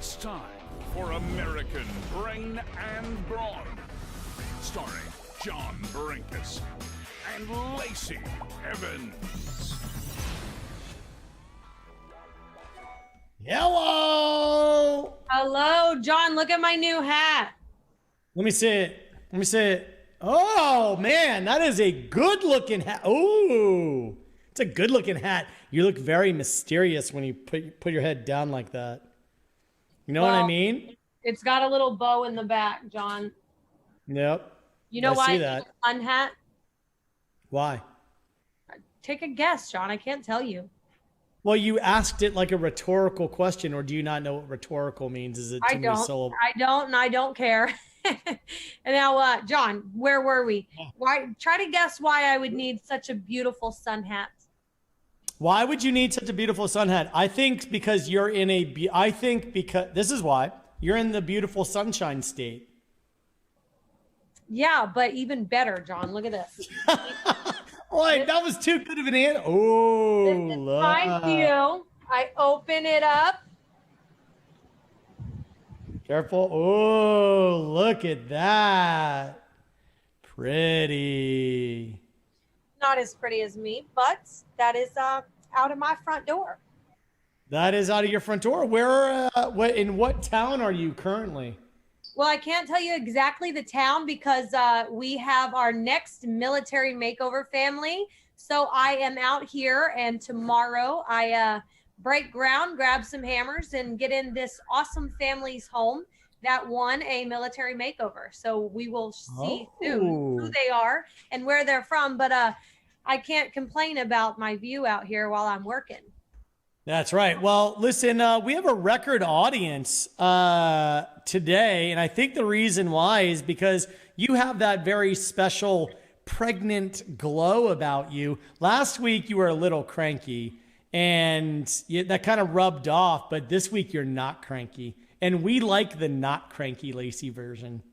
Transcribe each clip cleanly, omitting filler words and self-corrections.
It's time for American Brain and Brawn, starring John Brinkus and Lacey Evans. Hello! Hello, John. Look at my new hat. Let me see it. Let me see it. Oh, man, that is a good-looking hat. Oh, it's a good-looking hat. You look very mysterious when you put your head down like that. You know what I mean? It's got a little bow in the back, John. Yep. You know I why see it's that. a fun hat? Why? Take a guess, John. I can't tell you. Well, you asked it like a rhetorical question, or do you not know what rhetorical means? Is it too many syllables? And I don't care. And now, John, where were we? Why? Try to guess why I would need such a beautiful sun hat. Why would you need such a beautiful sun hat? I think because you're in a. I think because this is why you're in the beautiful sunshine state. Yeah, but even better, John. Look at this. Boy, that was too good of an answer. Oh, This is my view. I open it up. Careful. Oh, look at that. Pretty. Not as pretty as me, but that is out of my front door. That is out of your front door. Where, in what town are you currently? Well, I can't tell you exactly the town because we have our next military makeover family. So I am out here, and tomorrow I break ground, grab some hammers, and get in this awesome family's home that won a military makeover. So we will see soon who they are and where they're from. But I can't complain about my view out here while I'm working. That's right. Well, listen, we have a record audience today, and I think the reason why is because you have that very special pregnant glow about you. Last week, you were a little cranky, and that kind of rubbed off, but this week, you're not cranky. And we like the not cranky Lacey version. Do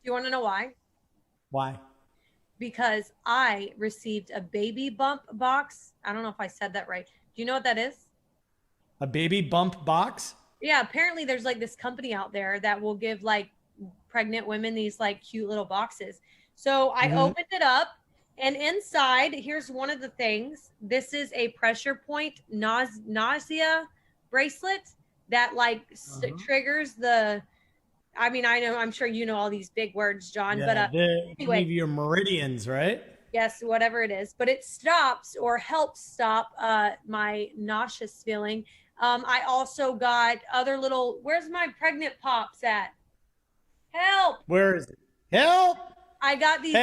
you want to know why? Why? Because I received a baby bump box. I don't know if I said that right. Do you know what that is? A baby bump box? Yeah, apparently there's like this company out there that will give like pregnant women these like cute little boxes. So I opened it up, and inside, here's one of the things. This is a pressure point nausea bracelet that like triggers the, I mean, I know, I'm sure you know all these big words, John, Yeah, but anyway, your meridians, right? yes, whatever it is, but it stops or helps stop my nauseous feeling. I also got other little, where's my pregnant pops at? Help! Where is it? Help! I got these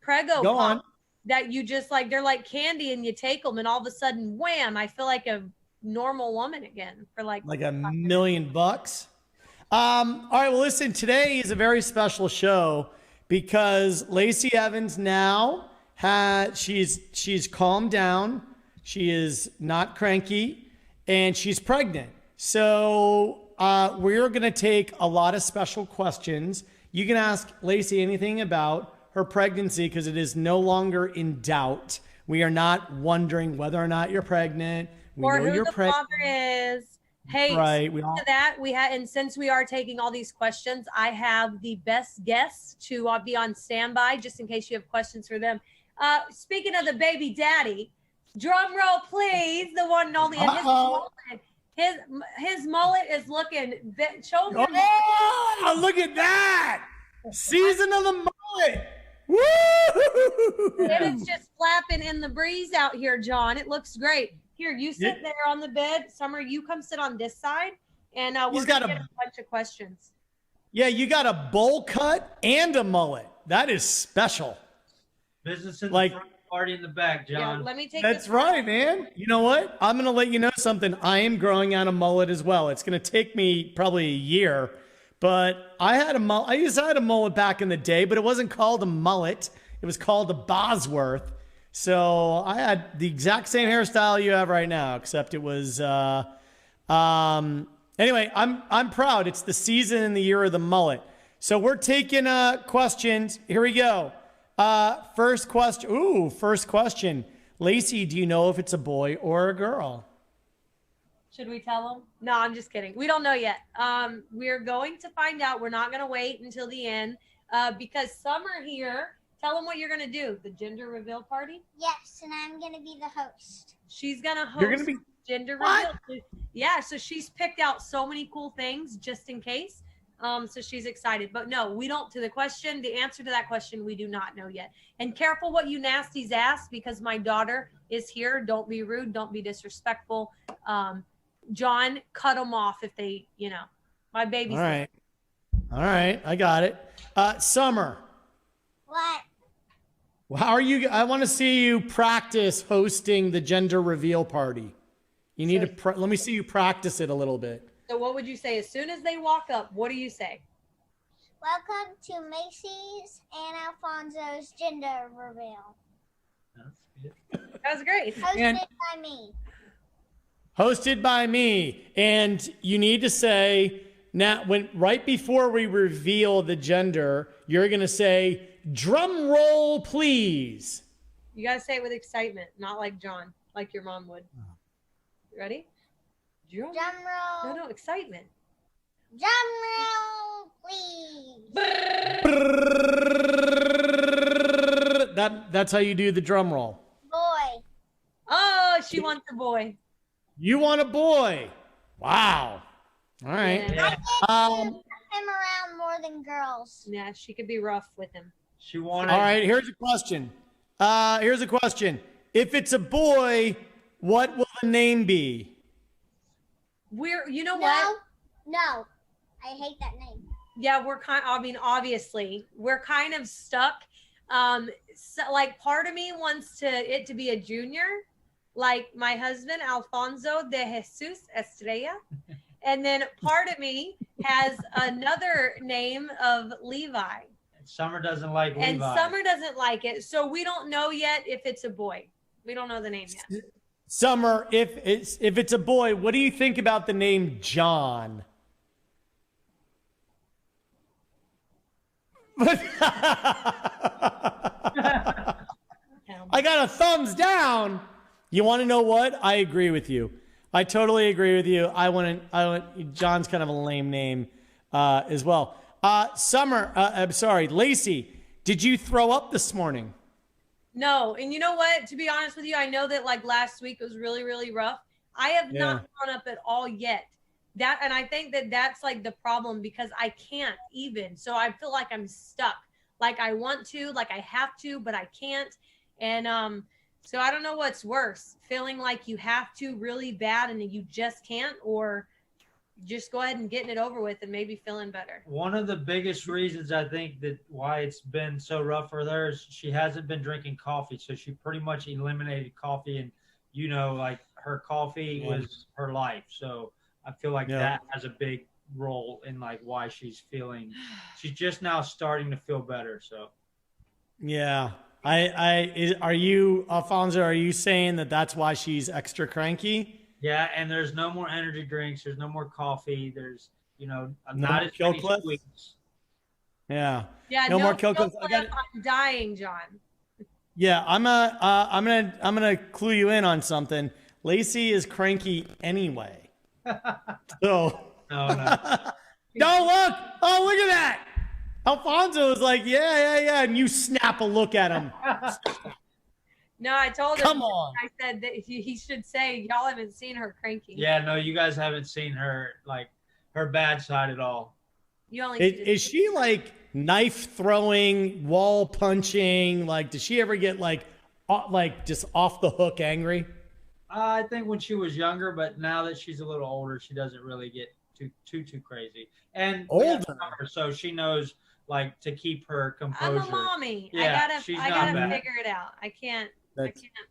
Prego pops that you just like, they're like candy, and you take them and all of a sudden, wham, I feel like a normal woman again for like $1 million. All right, well, listen, today is a very special show because Lacey Evans now she's calmed down. She is not cranky, and she's pregnant. So we're going to take a lot of special questions. You can ask Lacey anything about her pregnancy because it is no longer in doubt. We are not wondering whether or not you're pregnant. We or know who you're the pregnant. father is. Hey, right. And since we are taking all these questions, I have the best guests to be on standby just in case you have questions for them. Speaking of the baby daddy, drum roll, please. The one and only. And his mullet is looking. Show me. Oh, look at that! Season of the mullet. Woo! And it's just flapping in the breeze out here, John. It looks great. Here, you sit there on the bed. Summer, you come sit on this side, and we're going to get a bunch of questions. Yeah, you got a bowl cut and a mullet. That is special. Business in the front, party in the back, John. Yeah, let me take That's right, man. You know what? I'm going to let you know something. I am growing out a mullet as well. It's going to take me probably a year, but I had a mullet. I used to have a mullet back in the day, but it wasn't called a mullet. It was called a Bosworth. So I had the exact same hairstyle you have right now, except it was, anyway, I'm proud. It's the season and the year of the mullet. So we're taking, questions. Here we go. First question. Lacey, do you know if it's a boy or a girl? Should we tell them? No, I'm just kidding. We don't know yet. We're going to find out. We're not going to wait until the end because Summer here. Tell them what you're going to do. The gender reveal party? Yes, and I'm going to be the host. She's going to host You're gonna be gender what? reveal. Yeah, so she's picked out so many cool things just in case. So she's excited. But no, we don't. To the question, the answer to that question, we do not know yet. And careful what you nasties ask because my daughter is here. Don't be rude. Don't be disrespectful. John, cut them off if they, my baby's All right. All right. I got it. Summer, What? how are you? I want to see you practice hosting the gender reveal party. You need to, let me see you practice it a little bit. So what would you say? As soon as they walk up, what do you say? Welcome to Macy's and Alfonso's gender reveal. That's good. That was great. Hosted by me. Hosted by me. And you need to say, now, right before we reveal the gender, you're going to say, drum roll, please. You got to say it with excitement, not like John, like your mom would. You ready? Drum Drum roll. No, excitement. Drum roll, please. That's how you do the drum roll. Boy. Oh, she wants a boy. You want a boy. Wow. All right. Yeah. Him around more than girls. Yeah, she could be rough with him. She wanted. All right, here's a question. If it's a boy, what will the name be? You know what? No. I hate that name. Yeah, obviously, we're kind of stuck. So, like, part of me wants it to be a junior, like my husband, Alfonso de Jesus Estrella. And then part of me has another name of Levi. Summer doesn't like Levi. And Summer doesn't like it. So we don't know yet if it's a boy. We don't know the name yet. Summer, if it's a boy, what do you think about the name John? I got a thumbs down. You want to know what? I agree with you. I totally agree with you. John's kind of a lame name as well. I'm sorry, Lacey, did you throw up this morning? No. And you know what? To be honest with you, I know that like last week was really, really rough. I have not thrown up at all yet. And I think that that's like the problem because I can't even. So I feel like I'm stuck. Like I want to, like I have to, but I can't. And so I don't know what's worse, feeling like you have to really bad and you just can't, or just go ahead and getting it over with and maybe feeling better. One of the biggest reasons I think that why it's been so rough for her is she hasn't been drinking coffee. So she pretty much eliminated coffee, and like her coffee was her life. So I feel like that has a big role in like why she's just now starting to feel better. So yeah. Are you, Alfonso, are you saying that that's why she's extra cranky? Yeah, and there's no more energy drinks. There's no more coffee. There's, not as kill many clips? sweets. Yeah. Yeah. No more kill clips. I'm dying, John. Yeah, I'm gonna clue you in on something. Lacey is cranky anyway. So. No. No, look! Oh, look at that! Alfonso is like, yeah, and you snap a look at him. No, I told him. Come on. I said that he should say, y'all haven't seen her cranky. Yeah, no, you guys haven't seen her, like, her bad side at all. You only is she like knife throwing, wall punching? Like, does she ever get like just off the hook angry? I think when she was younger, but now that she's a little older, she doesn't really get too crazy. And older, so she knows like to keep her composure. I'm a mommy. Yeah, I gotta figure it out. I can't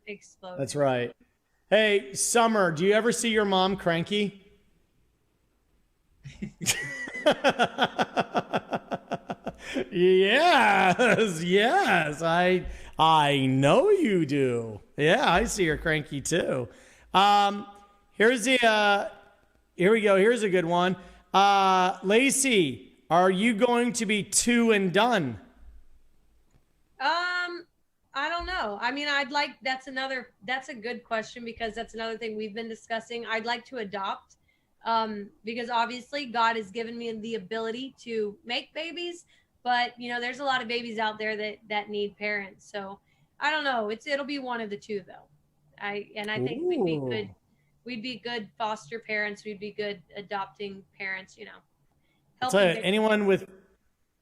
explode. That's right. Hey, Summer, do you ever see your mom cranky? Yes, I know you do. Yeah, I see her cranky too. Here we go. Here's a good one. Lacey, are you going to be 2 and done? I don't know. I mean, that's a good question because that's another thing we've been discussing. I'd like to adopt, because obviously God has given me the ability to make babies, but there's a lot of babies out there that need parents. So I don't know. It'll be one of the two though. I think we'd be good foster parents. We'd be good adopting parents, I'll tell you, helping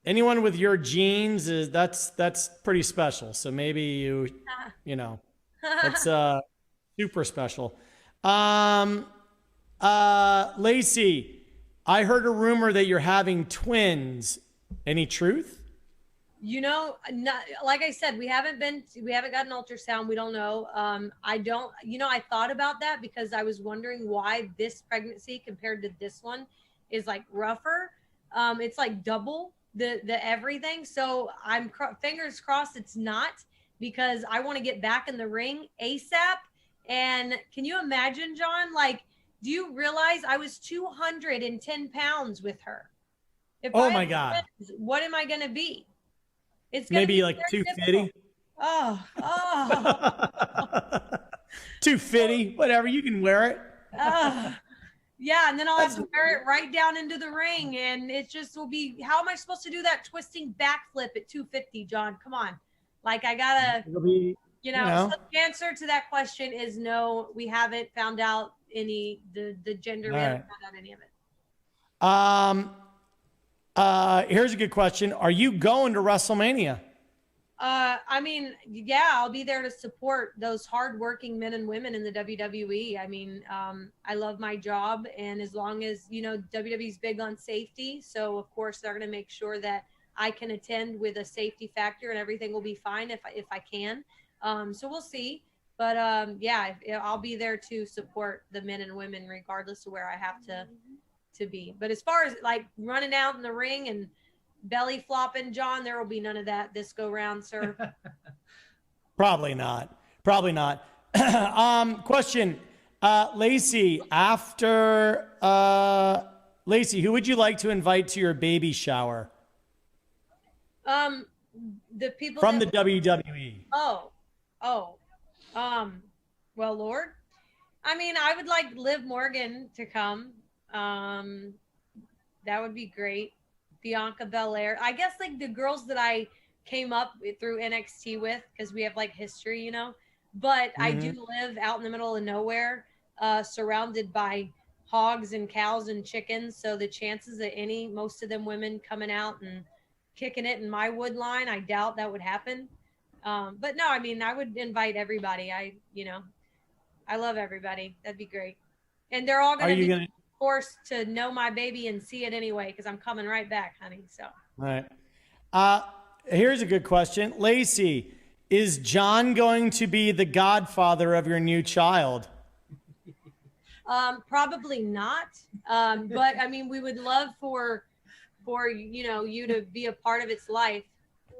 anyone with your genes that's pretty special. So maybe that's super special. Lacey, I heard a rumor that you're having twins. Any truth? Not, like I said, we haven't got an ultrasound. We don't know. I thought about that because I was wondering why this pregnancy compared to this one is like rougher. It's like double the everything. So I'm fingers crossed it's not, because I want to get back in the ring ASAP. And can you imagine, John? Like, do you realize I was 210 pounds with her? Oh my God. Twins, what am I going to be? It's maybe be like 250. Oh. 250, whatever. You can wear it. Yeah, and then I'll have to wear it right down into the ring, and it just will be. How am I supposed to do that twisting backflip at 250, John? Come on, like I gotta. It'll be, So the answer to that question is no. We haven't found out the gender. We haven't found out any of it. Here's a good question. Are you going to WrestleMania? I mean, yeah, I'll be there to support those hardworking men and women in the WWE. I mean, I love my job, and as long as WWE's big on safety, so of course they're going to make sure that I can attend with a safety factor, and everything will be fine if I can. So we'll see, but yeah, I'll be there to support the men and women regardless of where I have to be. But as far as like running out in the ring and belly flopping, John, there will be none of that this go round, sir. Probably not. Question, Lacey, Lacey, who would you like to invite to your baby shower? The people from the WWE. Well, Lord, I mean, I would like Liv Morgan to come. That would be great. Bianca Belair. I guess like the girls that I came up through NXT with, because we have like history, but I do live out in the middle of nowhere, surrounded by hogs and cows and chickens. So the chances that most of them women coming out and kicking it in my wood line, I doubt that would happen. But no, I mean, I would invite everybody. I love everybody. That'd be great. And they're all going to be forced to know my baby and see it anyway, because I'm coming right back, honey. So. All right. Here's a good question. Lacey, is John going to be the godfather of your new child? Probably not. But I mean, we would love for you to be a part of its life.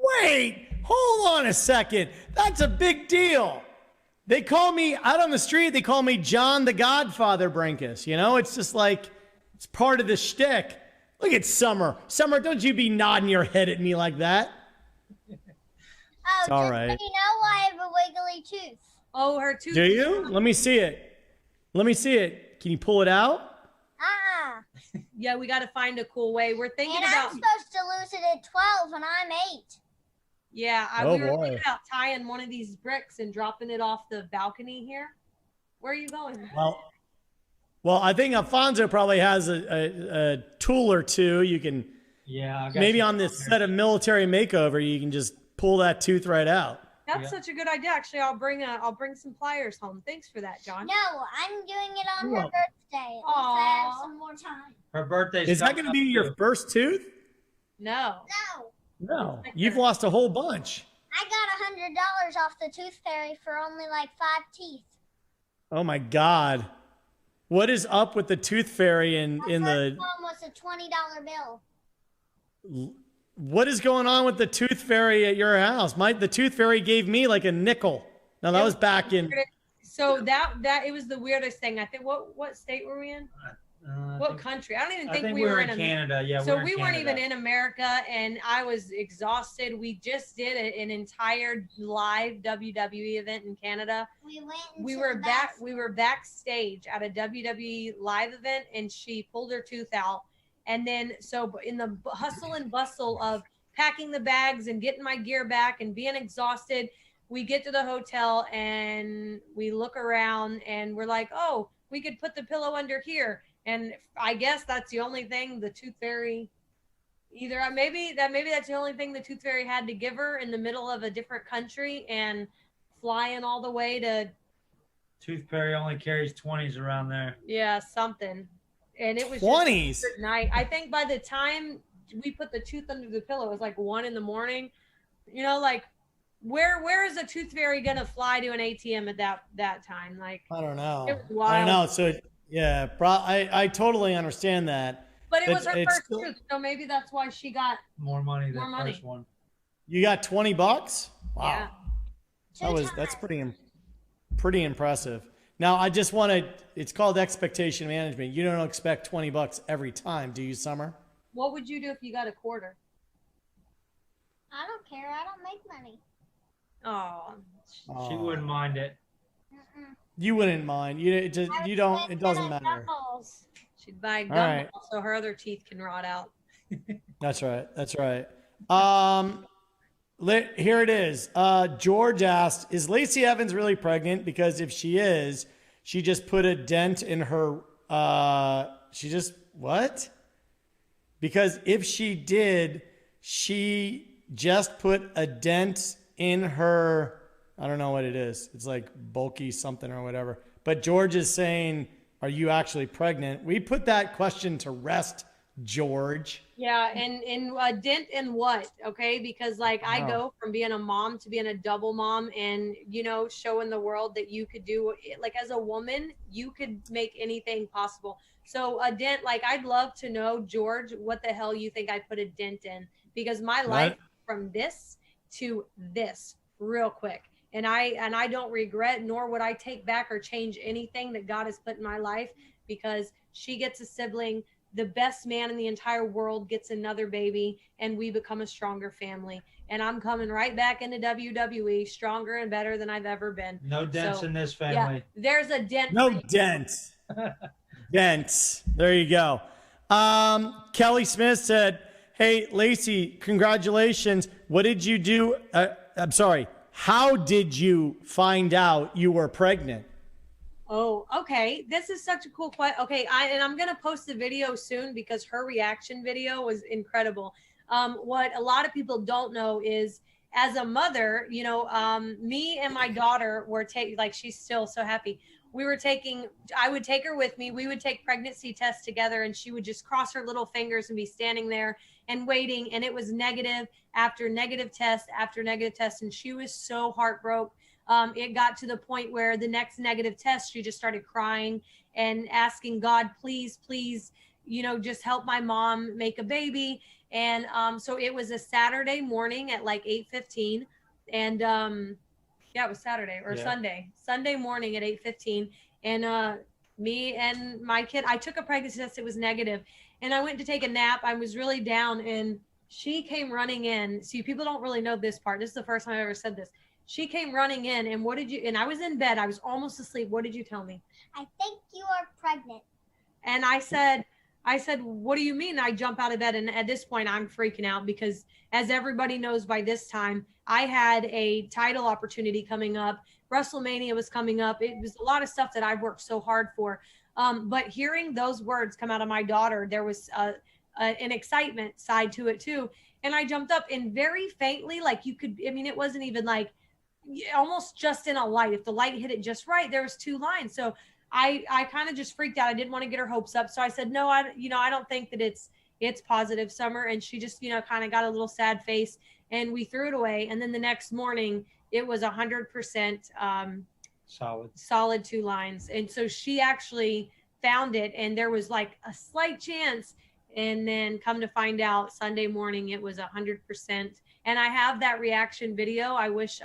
Wait, hold on a second. That's a big deal. They call me out on the street. They call me John the Godfather Brinkus. It's just like, it's part of the shtick. Look at Summer. Summer, don't you be nodding your head at me like that. It's all right. I have a wiggly tooth. Oh, her tooth. Do you? Let me see it. Can you pull it out? Yeah, we got to find a cool way. We're thinking I'm supposed to lose it at 12 and I'm 8. Yeah, we were thinking about tying one of these bricks and dropping it off the balcony here. Where are you going? Well, I think Alfonso probably has a tool or two. You can, maybe on this set of Military Makeover, you can just pull that tooth right out. That's such a good idea. Actually, I'll bring some pliers home. Thanks for that, John. No, I'm doing it on her birthday. I have some more time. Her birthday. Is that going to be your first tooth? No. No, you've lost a whole bunch. I got $100 off the Tooth Fairy for only like 5 teeth. Oh my God. What is up with the Tooth Fairy in the... first one was a $20 bill. What is going on with the Tooth Fairy at your house? The Tooth Fairy gave me like a nickel. Now that was back in... So that it was the weirdest thing. I think, what state were we in? What country? I don't even I think think we were in Canada. Yeah, so we we in weren't Canada. even in America, and I was exhausted. We just did an entire live WWE event in Canada. We went. We into were the back. bathroom. We were backstage at a WWE live event, and she pulled her tooth out. And then, so in the hustle and bustle of packing the bags and getting my gear back and being exhausted, we get to the hotel and we look around and we're like, oh, we could put the pillow under here. And I guess that's the only thing the Tooth Fairy, either maybe that's the only thing the Tooth Fairy had to give her in the middle of a different country and flying all the way to. Tooth Fairy only carries 20s around there. Yeah, something. And it was 20s. just a good night. I think by the time we put the tooth under the pillow, it was like 1 a.m. You know, like where is a Tooth Fairy gonna fly to an ATM at that time? Like I don't know. it was I wild. don't know. So yeah, I totally understand that. But it was her It's first still- tooth, so maybe that's why she got. More money than More the money. first one. You got $20? Wow. Yeah. That's pretty impressive. Now I just want to. It's called expectation management. You don't expect $20 every time, do you, Summer? What would you do if you got a quarter? I don't care. I don't make money. Oh, She wouldn't mind it. Mm-mm. You wouldn't mind. You don't. It doesn't matter. Doubles. she'd buy gum right. so her other teeth can rot out. That's right. That's right. Here it is. George asked, "Is Lacey Evans really pregnant? Because if she is, she just put a dent in her. She just what? Because if she did, she just put a dent in her. I don't know what it is. It's like bulky something or whatever. But George is saying, are you actually pregnant? We put that question to rest, George. Yeah, and a dent in what? Okay, because like I go from being a mom to being a double mom, and showing the world that you could do, like as a woman, you could make anything possible. So a dent, like I'd love to know, George, what the hell you think I put a dent in? Because my life from this to this real quick. And I don't regret, nor would I take back or change anything that God has put in my life, because she gets a sibling. The best man in the entire world gets another baby, and we become a stronger family. And I'm coming right back into WWE, stronger and better than I've ever been. No dents So, in this Yeah, family. there's a dent. No dents. Dents. There you go. Kelly Smith said, "Hey, Lacey, congratulations. What did you do? I'm sorry. How did you find out you were pregnant?" Oh, okay. This is such a cool question. Okay, I'm gonna post the video soon because her reaction video was incredible. What a lot of people don't know is, as a mother, me and my daughter were she's still so happy. I would take her with me. We would take pregnancy tests together, and she would just cross her little fingers and be standing there and waiting. And it was negative after negative test after negative test. And she was so heartbroken. It got to the point where the next negative test, she just started crying and asking God, please, please, just help my mom make a baby. And so it was a Saturday morning at like 8:15. And yeah, it was Saturday or Sunday morning at 8:15. And me and my kid, I took a pregnancy test. It was negative. And I went to take a nap. I was really down, and she came running in. See, people don't really know this part. This is the first time I ever said this. She came running in, and I was in bed. I was almost asleep. What did you tell me? I think you are pregnant. And I said, what do you mean? I jump out of bed. And at this point, I'm freaking out because, as everybody knows by this time, I had a title opportunity coming up. WrestleMania was coming up. It was a lot of stuff that I've worked so hard for. But hearing those words come out of my daughter, there was an excitement side to it too. And I jumped up, and very faintly, like it wasn't even like, almost just in a light. If the light hit it just right, there was 2 lines. So I kind of just freaked out. I didn't want to get her hopes up. So I said, no, I don't think that it's positive, Summer. And she just, kind of got a little sad face, and we threw it away. And then the next morning it was 100% solid 2 lines. And so she actually found it, and there was like a slight chance. And then come to find out, Sunday morning, it was 100%. And I have that reaction video. I wish,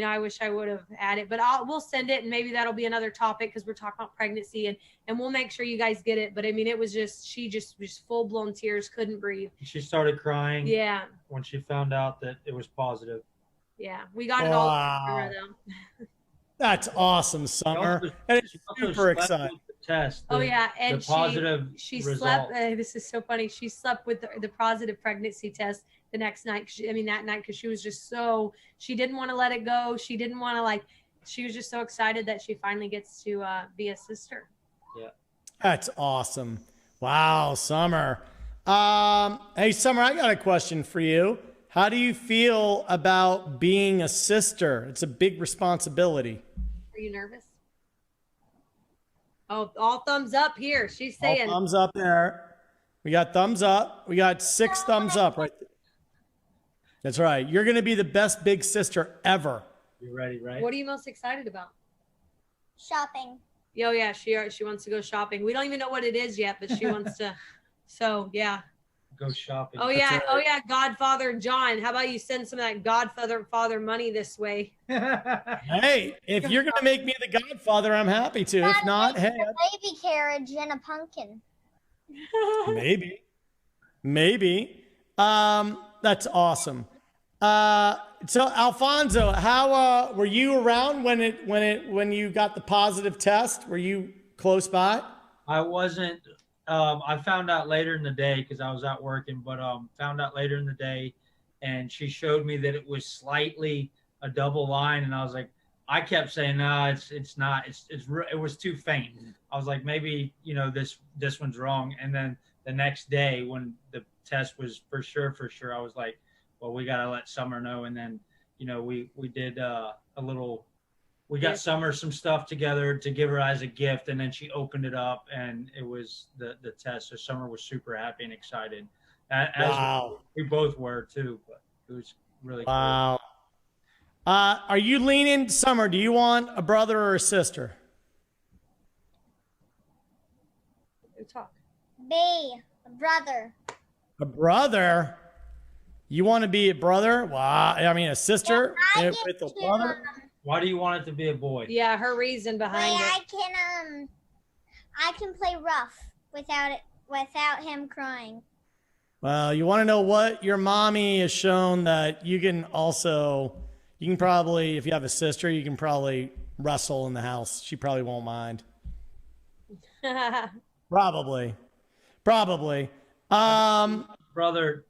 I wish I would have had it, but we'll send it, and maybe that'll be another topic because we're talking about pregnancy, and we'll make sure you guys get it. But I mean, it was she just full blown tears, couldn't breathe. She started crying. Yeah. When she found out that it was positive. Yeah, we got it all on camera, though. That's awesome, Summer. And it's super exciting. Test. And the positive she result. slept. This is so funny. She slept with the positive pregnancy test the next night. That night, because she was just she didn't want to let it go. She didn't want to she was just so excited that she finally gets to be a sister. Yeah, that's awesome. Wow, Summer. Hey, Summer, I got a question for you. How do you feel about being a sister? It's a big responsibility. Are you nervous? Oh, all thumbs up here. She's saying. All thumbs up there. We got thumbs up. We got 6 thumbs up right there. That's right. You're going to be the best big sister ever. You ready, right? What are you most excited about? Shopping. Oh, yeah. She wants to go shopping. We don't even know what it is yet, but she wants to. So, yeah. Go shopping. Oh, yeah. Oh, yeah. Godfather John. How about you send some of that Godfather money this way? Hey, if you're going to make me the Godfather, I'm happy to. If not, hey. A baby carriage and a pumpkin. Maybe. That's awesome. So Alfonso, how were you around when you got the positive test? Were you close by? I wasn't. I found out later in the day because I was out working, but found out later in the day, and she showed me that it was slightly a double line, and I was like, I kept saying, no, it's not. It was too faint. I was like, maybe this one's wrong. And then the next day when the test was for sure, I was like, well, we gotta let Summer know. And then we did a little. We got Summer some stuff together to give her as a gift, and then she opened it up, and it was the test. So Summer was super happy and excited. As we both were too, but it was really cool. Wow. Are you leaning, Summer, do you want a brother or a sister? Talk. B, a brother. A brother? You want to be a brother? Wow. I mean, a sister with a brother? Why do you want it to be a boy? Yeah, her reason behind it. I can play rough without him crying. Well, you want to know what? Your mommy has shown that you can probably, if you have a sister, you can probably wrestle in the house. She probably won't mind. Probably. Brother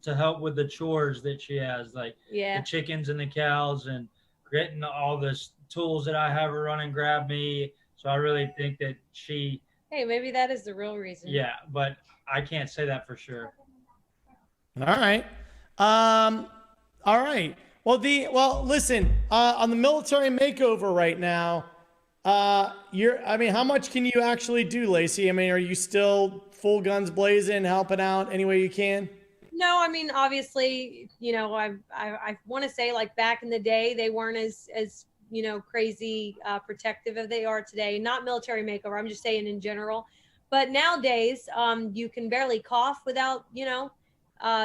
to help with the chores that she has, like the chickens and the cows, and getting all the tools that I have her run and grab me. So I really think that she. Hey, maybe that is the real reason. Yeah, but I can't say that for sure. All right. All right. Well, listen, on the military makeover right now, how much can you actually do, Lacey? I mean, are you still full guns blazing, helping out any way you can? No, I mean, obviously, I want to say, like, back in the day, they weren't as crazy protective as they are today. Not military makeover, I'm just saying in general. But nowadays, you can barely cough without,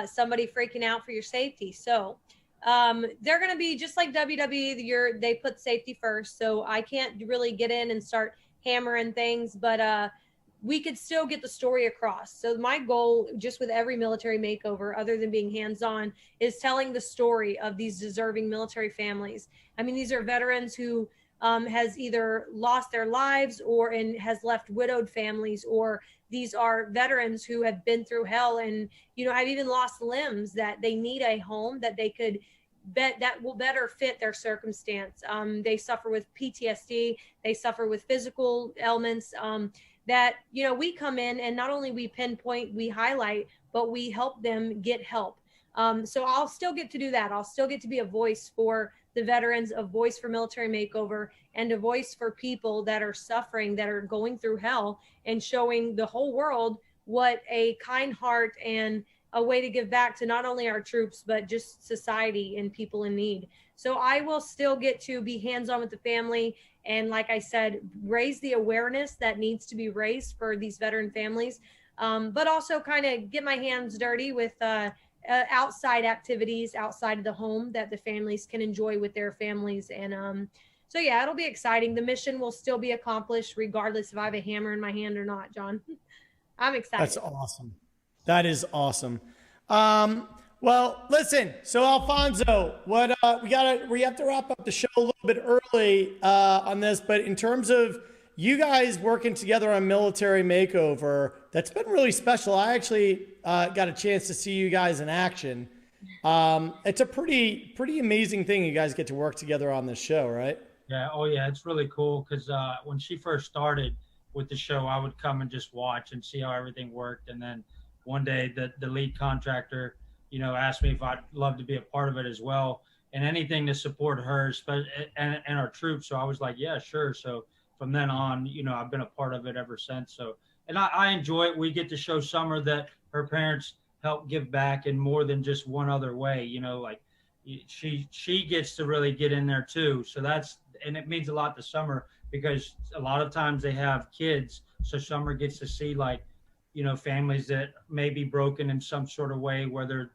somebody freaking out for your safety. So they're going to be just like WWE. They put safety first. So I can't really get in and start hammering things, but we could still get the story across. So my goal, just with every military makeover, other than being hands-on, is telling the story of these deserving military families. I mean, these are veterans who has either lost their lives or has left widowed families, or these are veterans who have been through hell and, have even lost limbs, that they need a home that they could that will better fit their circumstance. They suffer with PTSD. They suffer with physical ailments. That, we come in and not only we pinpoint, we highlight, but we help them get help. So I'll still get to do that. I'll still get to be a voice for the veterans, a voice for military makeover, and a voice for people that are suffering, that are going through hell, and showing the whole world what a kind heart and a way to give back to not only our troops, but just society and people in need. So I will still get to be hands-on with the family. And like I said, raise the awareness that needs to be raised for these veteran families, but also kind of get my hands dirty with outside activities outside of the home that the families can enjoy with their families. And so yeah, it'll be exciting. The mission will still be accomplished regardless if I have a hammer in my hand or not, John. I'm excited. That's awesome. That is awesome. Well, listen. So Alfonso, what we have to wrap up the show a little bit early on this, but in terms of you guys working together on Military Makeover, that's been really special. I actually got a chance to see you guys in action. It's a pretty amazing thing you guys get to work together on this show, right? Yeah. Oh, yeah. It's really cool because when she first started with the show, I would come and just watch and see how everything worked. And then one day the lead contractor, you know, asked me if I'd love to be a part of it as well and anything to support her and our troops. So I was like, yeah, sure. So from then on, you know, I've been a part of it ever since. So, and I enjoy it. We get to show Summer that her parents help give back in more than just one other way, you know, like she gets to really get in there too. So and it means a lot to Summer because a lot of times they have kids. So Summer gets to see like, you know, families that may be broken in some sort of way, whether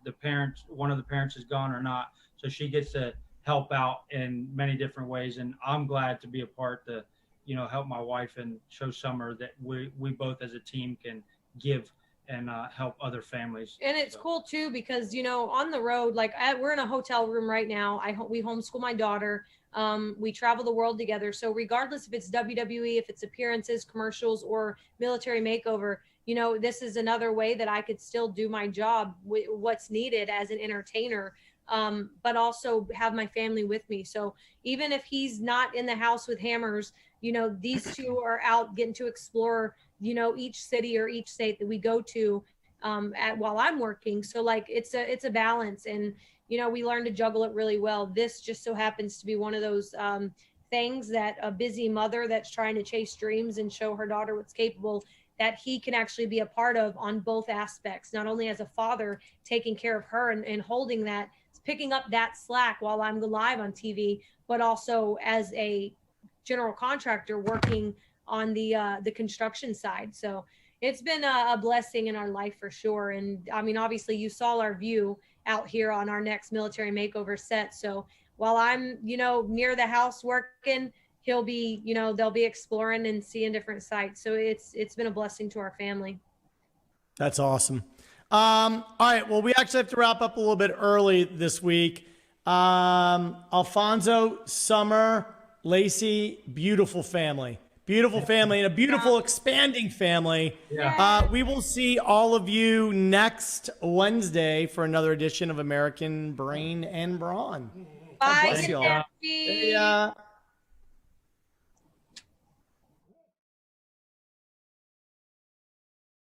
one of the parents is gone or not. So she gets to help out in many different ways. And I'm glad to be a part to, you know, help my wife and show Summer that we both as a team can give and help other families. And it's cool too, because, you know, on the road, like we're in a hotel room right now. We homeschool my daughter. We travel the world together. So regardless if it's WWE, if it's appearances, commercials, or Military Makeover, you know, this is another way that I could still do my job with what's needed as an entertainer, but also have my family with me. So even if he's not in the house with hammers, you know, these two are out getting to explore, you know, each city or each state that we go to while I'm working. So like it's a balance, and you know, we learn to juggle it really well. This just so happens to be one of those things that a busy mother that's trying to chase dreams and show her daughter what's capable, that he can actually be a part of on both aspects, not only as a father taking care of her and holding that, picking up that slack while I'm live on TV, but also as a general contractor working on the construction side. So it's been a blessing in our life for sure. And I mean, obviously you saw our view out here on our next Military Makeover set. So while I'm, you know, near the house working, he'll be, you know, they'll be exploring and seeing different sites. So it's been a blessing to our family. That's awesome. All right. Well, we actually have to wrap up a little bit early this week. Alfonso, Summer, Lacey, beautiful family and a beautiful expanding family. Yeah. We will see all of you next Wednesday for another edition of American Brain and Brawn. Bye. Bless Good y'all. night. Yeah.